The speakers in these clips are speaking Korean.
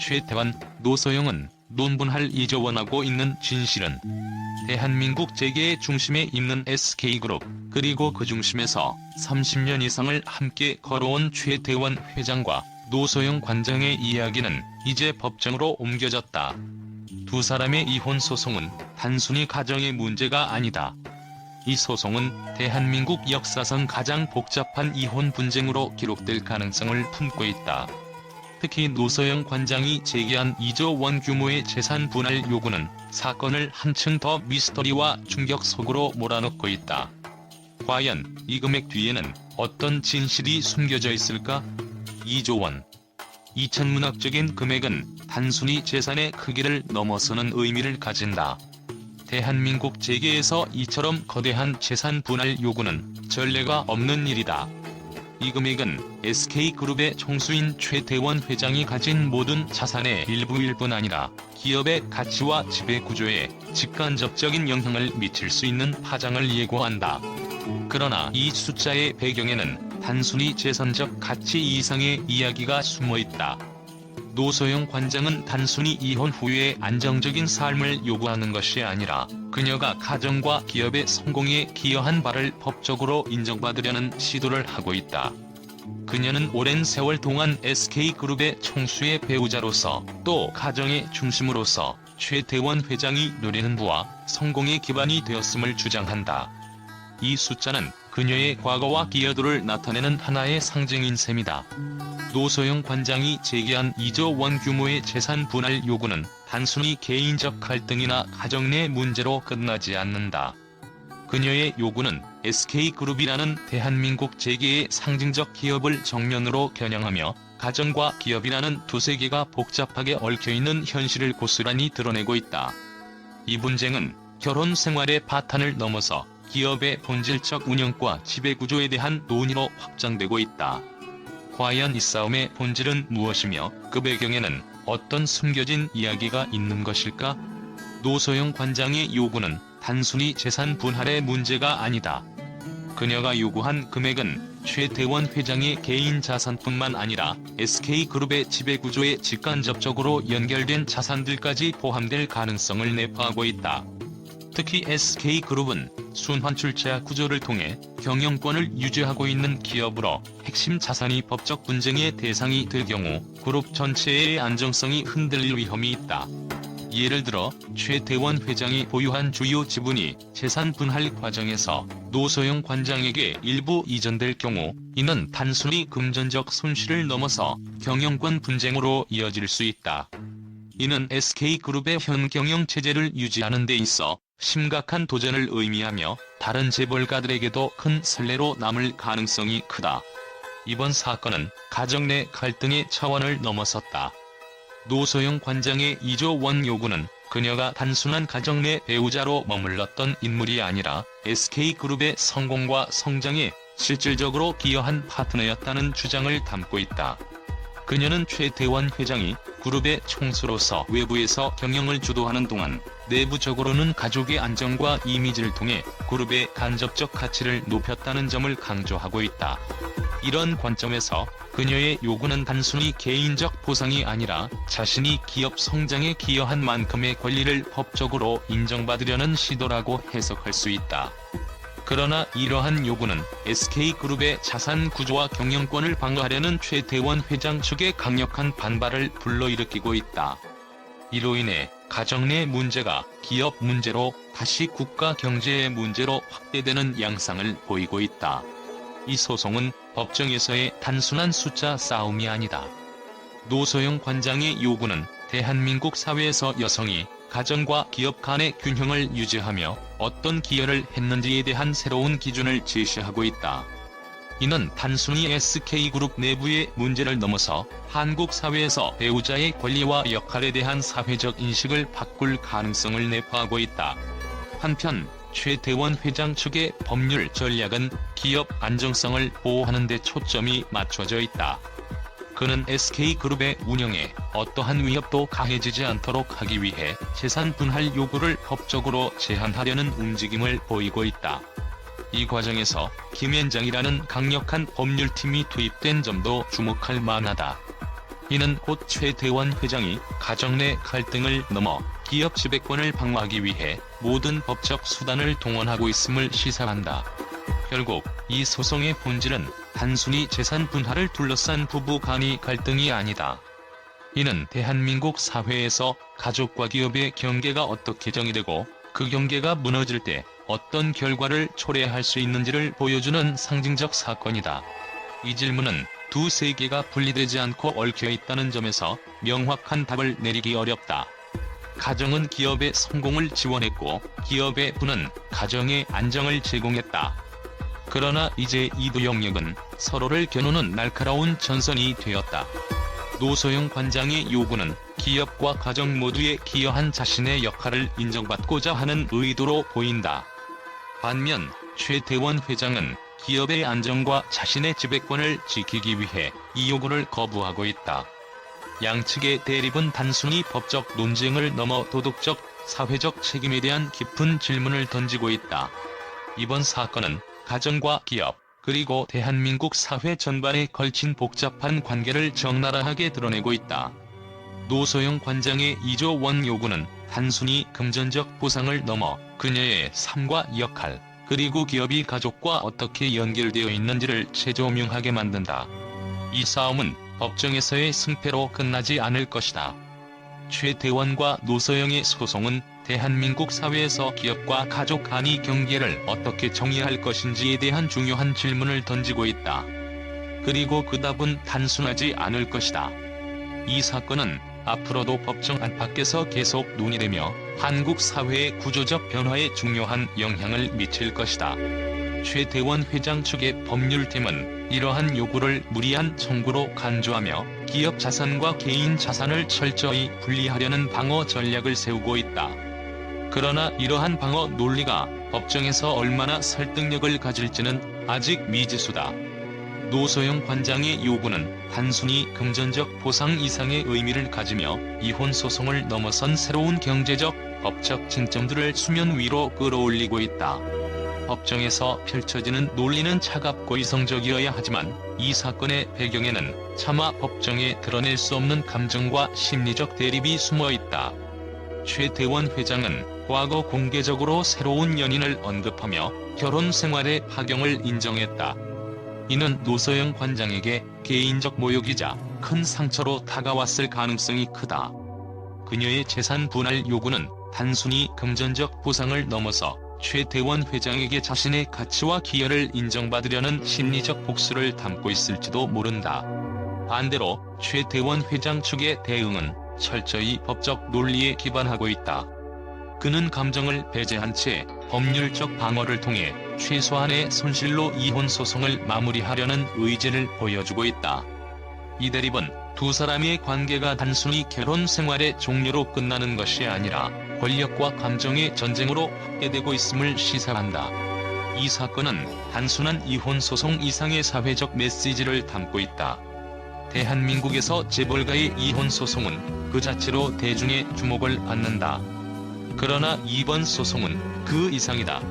최태원, 노소영은 논분할 2조 원하고 있는 진실은 대한민국 재계의 중심에 있는 SK그룹, 그리고 그 중심에서 30년 이상을 함께 걸어온 최태원 회장과 노소영 관장의 이야기는 이제 법정으로 옮겨졌다. 두 사람의 이혼 소송은 단순히 가정의 문제가 아니다. 이 소송은 대한민국 역사상 가장 복잡한 이혼 분쟁으로 기록될 가능성을 품고 있다. 특히 노소영 관장이 제기한 2조 원 규모의 재산 분할 요구는 사건을 한층 더 미스터리와 충격 속으로 몰아넣고 있다. 과연 이 금액 뒤에는 어떤 진실이 숨겨져 있을까? 2조 원. 이 천문학적인 금액은 단순히 재산의 크기를 넘어서는 의미를 가진다. 대한민국 재계에서 이처럼 거대한 재산 분할 요구는 전례가 없는 일이다. 이 금액은 SK그룹의 총수인 최태원 회장이 가진 모든 자산의 일부일 뿐 아니라 기업의 가치와 지배구조에 직간접적인 영향을 미칠 수 있는 파장을 예고한다. 그러나 이 숫자의 배경에는 단순히 재산적 가치 이상의 이야기가 숨어있다. 노소영 관장은 단순히 이혼 후의 안정적인 삶을 요구하는 것이 아니라 그녀가 가정과 기업의 성공에 기여한 바를 법적으로 인정받으려는 시도를 하고 있다. 그녀는 오랜 세월 동안 SK그룹의 총수의 배우자로서 또 가정의 중심으로서 최태원 회장이 누리는 부와 성공의 기반이 되었음을 주장한다. 이 숫자는 그녀의 과거와 기여도를 나타내는 하나의 상징인 셈이다. 노소영 관장이 제기한 2조 원 규모의 재산 분할 요구는 단순히 개인적 갈등이나 가정 내 문제로 끝나지 않는다. 그녀의 요구는 SK그룹이라는 대한민국 재계의 상징적 기업을 정면으로 겨냥하며 가정과 기업이라는 두세 개가 복잡하게 얽혀있는 현실을 고스란히 드러내고 있다. 이 분쟁은 결혼 생활의 바탕을 넘어서 기업의 본질적 운영과 지배구조에 대한 논의로 확장되고 있다. 과연 이 싸움의 본질은 무엇이며 그 배경에는 어떤 숨겨진 이야기가 있는 것일까? 노소영 관장의 요구는 단순히 재산 분할의 문제가 아니다. 그녀가 요구한 금액은 최태원 회장의 개인 자산뿐만 아니라 SK그룹의 지배구조에 직간접적으로 연결된 자산들까지 포함될 가능성을 내포하고 있다. 특히 SK그룹은 순환출자 구조를 통해 경영권을 유지하고 있는 기업으로 핵심 자산이 법적 분쟁의 대상이 될 경우 그룹 전체의 안정성이 흔들릴 위험이 있다. 예를 들어 최태원 회장이 보유한 주요 지분이 재산 분할 과정에서 노소영 관장에게 일부 이전될 경우 이는 단순히 금전적 손실을 넘어서 경영권 분쟁으로 이어질 수 있다. 이는 SK그룹의 현 경영 체제를 유지하는 데 있어 심각한 도전을 의미하며 다른 재벌가들에게도 큰 선례로 남을 가능성이 크다. 이번 사건은 가정 내 갈등의 차원을 넘어섰다. 노소영 관장의 2조 원 요구는 그녀가 단순한 가정 내 배우자로 머물렀던 인물이 아니라 SK그룹의 성공과 성장에 실질적으로 기여한 파트너였다는 주장을 담고 있다. 그녀는 최태원 회장이 그룹의 총수로서 외부에서 경영을 주도하는 동안 내부적으로는 가족의 안정과 이미지를 통해 그룹의 간접적 가치를 높였다는 점을 강조하고 있다. 이런 관점에서 그녀의 요구는 단순히 개인적 보상이 아니라 자신이 기업 성장에 기여한 만큼의 권리를 법적으로 인정받으려는 시도라고 해석할 수 있다. 그러나 이러한 요구는 SK그룹의 자산 구조와 경영권을 방어하려는 최태원 회장 측의 강력한 반발을 불러일으키고 있다. 이로 인해 가정 내 문제가 기업 문제로 다시 국가 경제의 문제로 확대되는 양상을 보이고 있다. 이 소송은 법정에서의 단순한 숫자 싸움이 아니다. 노소영 관장의 요구는 대한민국 사회에서 여성이 가정과 기업 간의 균형을 유지하며 어떤 기여를 했는지에 대한 새로운 기준을 제시하고 있다. 이는 단순히 SK그룹 내부의 문제를 넘어서 한국 사회에서 배우자의 권리와 역할에 대한 사회적 인식을 바꿀 가능성을 내포하고 있다. 한편 최태원 회장 측의 법률 전략은 기업 안정성을 보호하는 데 초점이 맞춰져 있다. 그는 SK그룹의 운영에 어떠한 위협도 가해지지 않도록 하기 위해 재산 분할 요구를 법적으로 제한하려는 움직임을 보이고 있다. 이 과정에서 김앤장이라는 강력한 법률팀이 투입된 점도 주목할 만하다. 이는 곧 최대원 회장이 가정 내 갈등을 넘어 기업 지배권을 방어하기 위해 모든 법적 수단을 동원하고 있음을 시사한다. 결국 이 소송의 본질은 단순히 재산 분할을 둘러싼 부부 간의 갈등이 아니다. 이는 대한민국 사회에서 가족과 기업의 경계가 어떻게 정의되고 그 경계가 무너질 때 어떤 결과를 초래할 수 있는지를 보여주는 상징적 사건이다. 이 질문은 두 세계가 분리되지 않고 얽혀 있다는 점에서 명확한 답을 내리기 어렵다. 가정은 기업의 성공을 지원했고 기업의 부는 가정의 안정을 제공했다. 그러나 이제 이 두 영역은 서로를 겨누는 날카로운 전선이 되었다. 노소영 관장의 요구는 기업과 가정 모두에 기여한 자신의 역할을 인정받고자 하는 의도로 보인다. 반면 최대원 회장은 기업의 안정과 자신의 지배권을 지키기 위해 이 요구를 거부하고 있다. 양측의 대립은 단순히 법적 논쟁을 넘어 도덕적, 사회적 책임에 대한 깊은 질문을 던지고 있다. 이번 사건은 가정과 기업, 그리고 대한민국 사회 전반에 걸친 복잡한 관계를 적나라하게 드러내고 있다. 노소영 관장의 2조 원 요구는 단순히 금전적 보상을 넘어 그녀의 삶과 역할, 그리고 기업이 가족과 어떻게 연결되어 있는지를 재조명하게 만든다. 이 싸움은 법정에서의 승패로 끝나지 않을 것이다. 최대원과 노소영의 소송은 대한민국 사회에서 기업과 가족 간의 경계를 어떻게 정의할 것인지에 대한 중요한 질문을 던지고 있다. 그리고 그 답은 단순하지 않을 것이다. 이 사건은 앞으로도 법정 안팎에서 계속 논의되며 한국 사회의 구조적 변화에 중요한 영향을 미칠 것이다. 최대원 회장 측의 법률팀은 이러한 요구를 무리한 청구로 간주하며 기업 자산과 개인 자산을 철저히 분리하려는 방어 전략을 세우고 있다. 그러나 이러한 방어 논리가 법정에서 얼마나 설득력을 가질지는 아직 미지수다. 노소영 관장의 요구는 단순히 금전적 보상 이상의 의미를 가지며 이혼 소송을 넘어선 새로운 경제적, 법적 쟁점들을 수면 위로 끌어올리고 있다. 법정에서 펼쳐지는 논리는 차갑고 이성적이어야 하지만 이 사건의 배경에는 차마 법정에 드러낼 수 없는 감정과 심리적 대립이 숨어 있다. 최대원 회장은 과거 공개적으로 새로운 연인을 언급하며 결혼 생활의 파경을 인정했다. 이는 노소영 관장에게 개인적 모욕이자 큰 상처로 다가왔을 가능성이 크다. 그녀의 재산 분할 요구는 단순히 금전적 보상을 넘어서 최대원 회장에게 자신의 가치와 기여를 인정받으려는 심리적 복수를 담고 있을지도 모른다. 반대로 최대원 회장 측의 대응은 철저히 법적 논리에 기반하고 있다. 그는 감정을 배제한 채 법률적 방어를 통해 최소한의 손실로 이혼 소송을 마무리하려는 의지를 보여주고 있다. 이 대립은 두 사람의 관계가 단순히 결혼 생활의 종료로 끝나는 것이 아니라 권력과 감정의 전쟁으로 확대되고 있음을 시사한다. 이 사건은 단순한 이혼 소송 이상의 사회적 메시지를 담고 있다. 대한민국에서 재벌가의 이혼 소송은 그 자체로 대중의 주목을 받는다. 그러나 이번 소송은 그 이상이다.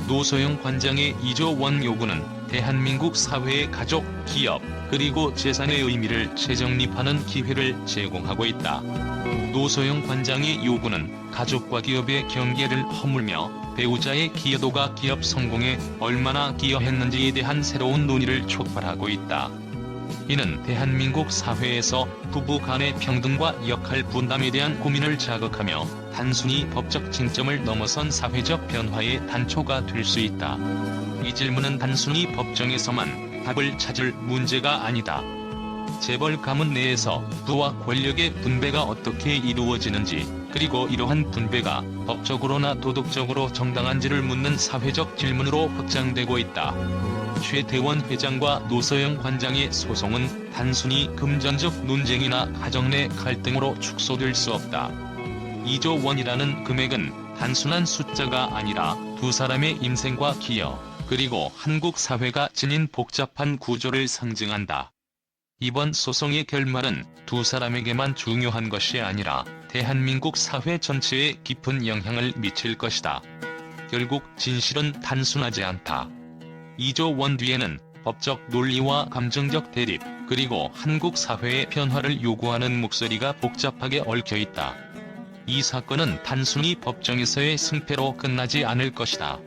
노소영 관장의 2조 원 요구는 대한민국 사회의 가족, 기업, 그리고 재산의 의미를 재정립하는 기회를 제공하고 있다. 노소영 관장의 요구는 가족과 기업의 경계를 허물며 배우자의 기여도가 기업 성공에 얼마나 기여했는지에 대한 새로운 논의를 촉발하고 있다. 이는 대한민국 사회에서 부부 간의 평등과 역할 분담에 대한 고민을 자극하며 단순히 법적 쟁점을 넘어선 사회적 변화의 단초가 될 수 있다. 이 질문은 단순히 법정에서만 답을 찾을 문제가 아니다. 재벌 가문 내에서 부와 권력의 분배가 어떻게 이루어지는지, 그리고 이러한 분배가 법적으로나 도덕적으로 정당한지를 묻는 사회적 질문으로 확장되고 있다. 최대원 회장과 노소영 관장의 소송은 단순히 금전적 논쟁이나 가정 내 갈등으로 축소될 수 없다. 2조 원이라는 금액은 단순한 숫자가 아니라 두 사람의 인생과 기여, 그리고 한국 사회가 지닌 복잡한 구조를 상징한다. 이번 소송의 결말은 두 사람에게만 중요한 것이 아니라 대한민국 사회 전체에 깊은 영향을 미칠 것이다. 결국 진실은 단순하지 않다. 2조 원 뒤에는 법적 논리와 감정적 대립, 그리고 한국 사회의 변화를 요구하는 목소리가 복잡하게 얽혀있다. 이 사건은 단순히 법정에서의 승패로 끝나지 않을 것이다.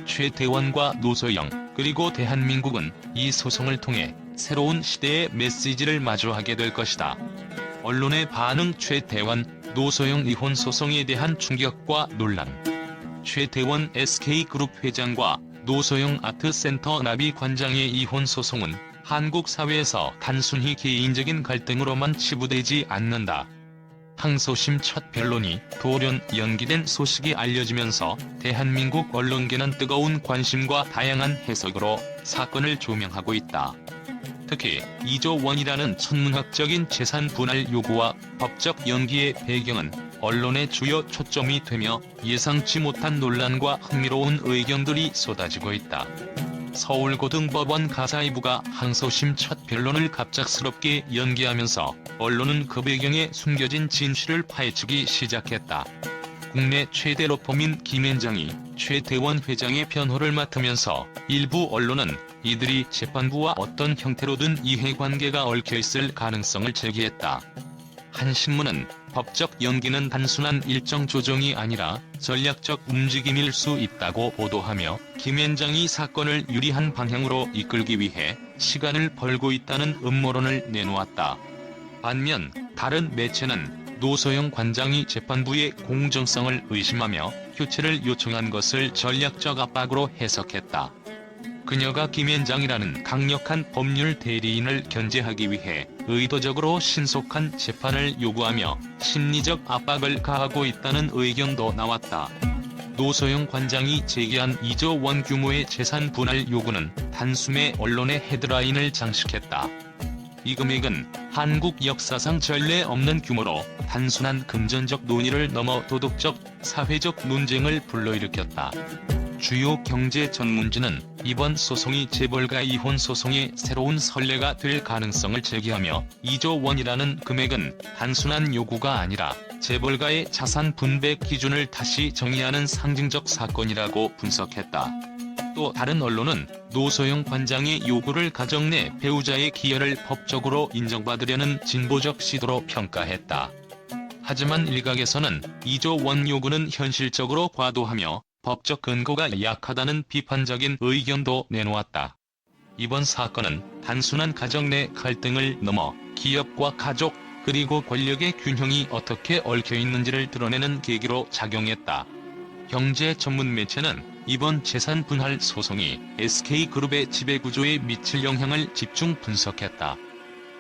최태원과 노소영, 그리고 대한민국은 이 소송을 통해 새로운 시대의 메시지를 마주하게 될 것이다. 언론의 반응. 최태원, 노소영 이혼 소송에 대한 충격과 논란. 최태원 SK그룹 회장과 노소영 아트센터 나비 관장의 이혼 소송은 한국 사회에서 단순히 개인적인 갈등으로만 치부되지 않는다. 항소심 첫 변론이 돌연 연기된 소식이 알려지면서 대한민국 언론계는 뜨거운 관심과 다양한 해석으로 사건을 조명하고 있다. 특히 2조 원이라는 천문학적인 재산 분할 요구와 법적 연기의 배경은 언론의 주요 초점이 되며 예상치 못한 논란과 흥미로운 의견들이 쏟아지고 있다. 서울고등법원 가사이부가 항소심 첫 변론을 갑작스럽게 연기하면서 언론은 그 배경에 숨겨진 진실을 파헤치기 시작했다. 국내 최대 로펌인 김앤장이 최태원 회장의 변호를 맡으면서 일부 언론은 이들이 재판부와 어떤 형태로든 이해관계가 얽혀있을 가능성을 제기했다. 한 신문은 법적 연기는 단순한 일정 조정이 아니라 전략적 움직임일 수 있다고 보도하며 김앤장이 사건을 유리한 방향으로 이끌기 위해 시간을 벌고 있다는 음모론을 내놓았다. 반면 다른 매체는 노소영 관장이 재판부의 공정성을 의심하며 교체를 요청한 것을 전략적 압박으로 해석했다. 그녀가 김앤장이라는 강력한 법률 대리인을 견제하기 위해 의도적으로 신속한 재판을 요구하며 심리적 압박을 가하고 있다는 의견도 나왔다. 노소영 관장이 제기한 2조 원 규모의 재산 분할 요구는 단숨에 언론의 헤드라인을 장식했다. 이 금액은 한국 역사상 전례 없는 규모로 단순한 금전적 논의를 넘어 도덕적, 사회적 논쟁을 불러일으켰다. 주요 경제 전문지는 이번 소송이 재벌가 이혼 소송의 새로운 선례가 될 가능성을 제기하며 2조 원이라는 금액은 단순한 요구가 아니라 재벌가의 자산 분배 기준을 다시 정의하는 상징적 사건이라고 분석했다. 또 다른 언론은 노소영 관장의 요구를 가정 내 배우자의 기여를 법적으로 인정받으려는 진보적 시도로 평가했다. 하지만 일각에서는 2조 원 요구는 현실적으로 과도하며 법적 근거가 약하다는 비판적인 의견도 내놓았다. 이번 사건은 단순한 가정 내 갈등을 넘어 기업과 가족, 그리고 권력의 균형이 어떻게 얽혀있는지를 드러내는 계기로 작용했다. 경제 전문 매체는 이번 재산 분할 소송이 SK그룹의 지배구조에 미칠 영향을 집중 분석했다.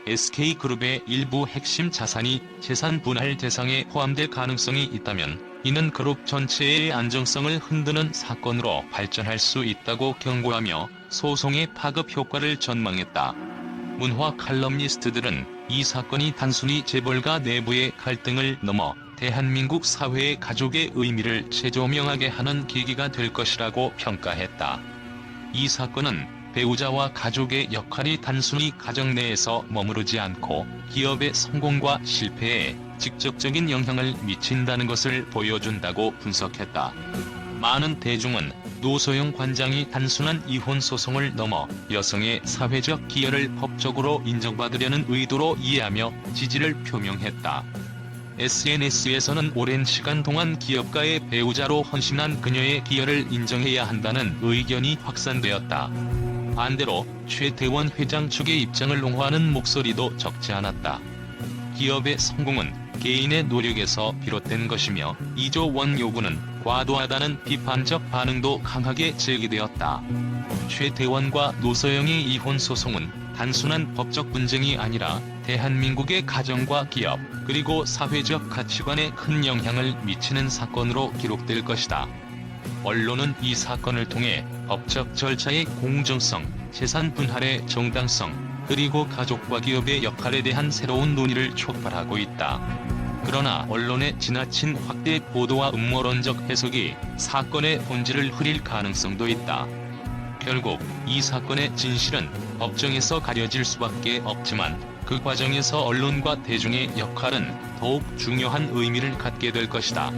SK그룹의 일부 핵심 자산이 재산 분할 대상에 포함될 가능성이 있다면 이는 그룹 전체의 안정성을 흔드는 사건으로 발전할 수 있다고 경고하며 소송의 파급 효과를 전망했다. 문화 칼럼니스트들은 이 사건이 단순히 재벌가 내부의 갈등을 넘어 대한민국 사회의 가족의 의미를 재조명하게 하는 계기가 될 것이라고 평가했다. 이 사건은 배우자와 가족의 역할이 단순히 가정 내에서 머무르지 않고 기업의 성공과 실패에 직접적인 영향을 미친다는 것을 보여준다고 분석했다. 많은 대중은 노소영 관장이 단순한 이혼 소송을 넘어 여성의 사회적 기여를 법적으로 인정받으려는 의도로 이해하며 지지를 표명했다. SNS에서는 오랜 시간 동안 기업가의 배우자로 헌신한 그녀의 기여를 인정해야 한다는 의견이 확산되었다. 반대로 최태원 회장 측의 입장을 옹호하는 목소리도 적지 않았다. 기업의 성공은 개인의 노력에서 비롯된 것이며 2조 원 요구는 과도하다는 비판적 반응도 강하게 제기되었다. 최태원과 노소영의 이혼 소송은 단순한 법적 분쟁이 아니라 대한민국의 가정과 기업, 그리고 사회적 가치관에 큰 영향을 미치는 사건으로 기록될 것이다. 언론은 이 사건을 통해 법적 절차의 공정성, 재산 분할의 정당성, 그리고 가족과 기업의 역할에 대한 새로운 논의를 촉발하고 있다. 그러나 언론의 지나친 확대 보도와 음모론적 해석이 사건의 본질을 흐릴 가능성도 있다. 결국 이 사건의 진실은 법정에서 가려질 수밖에 없지만 그 과정에서 언론과 대중의 역할은 더욱 중요한 의미를 갖게 될 것이다.